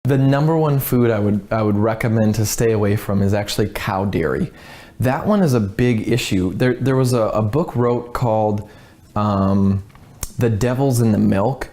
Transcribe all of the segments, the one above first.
The number one food I would recommend to stay away from is actually cow dairy. That one is a big issue. There was a book wrote called The Devil's in the Milk.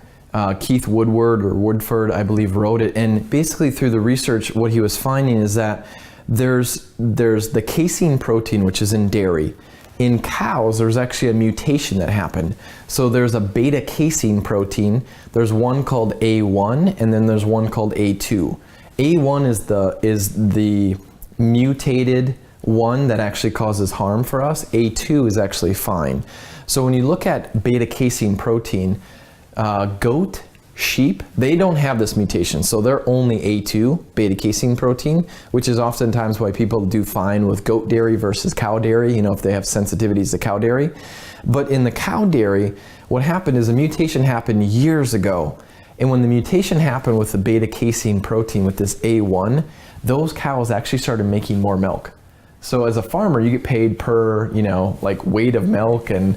Keith Woodford, I believe, wrote it. And basically through the research, what he was finding is that there's the casein protein, which is in dairy. In cows, there's actually a mutation that happened. So there's a beta casein protein. There's one called A1, and then there's one called A2. A1 is the mutated one that actually causes harm for us. A2 is actually fine. So when you look at beta casein protein, goat, sheep, they don't have this mutation. So they're only A2, beta casein protein, which is oftentimes why people do fine with goat dairy versus cow dairy, if they have sensitivities to cow dairy. But in the cow dairy, what happened is a mutation happened years ago. And when the mutation happened with the beta casein protein with this A1, those cows actually started making more milk. So as a farmer, you get paid per, like weight of milk and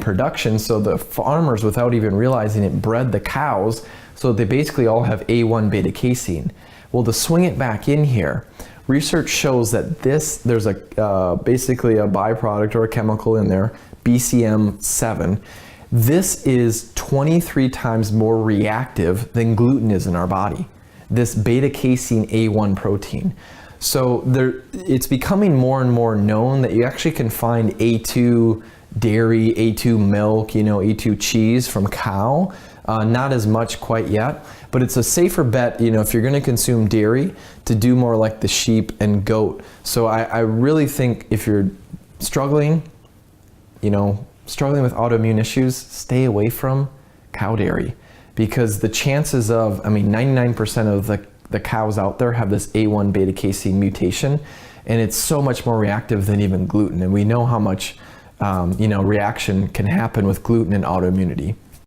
production. So the farmers, without even realizing it, bred the cows. So they basically all have A1 beta casein. Well, to swing it back in here, research shows that there's basically a byproduct or a chemical in there, BCM7. This is 23 times more reactive than gluten is in our body. This beta casein A1 protein. So it's becoming more and more known that you actually can find A2 dairy, A2 milk, A2 cheese from cow. Not as much quite yet, but it's a safer bet, if you're going to consume dairy, to do more like the sheep and goat. So I really think if you're struggling with autoimmune issues, stay away from cow dairy, because the chances of, 99% of the cows out there have this A1 beta casein mutation, and it's so much more reactive than even gluten. And we know how much reaction can happen with gluten and autoimmunity.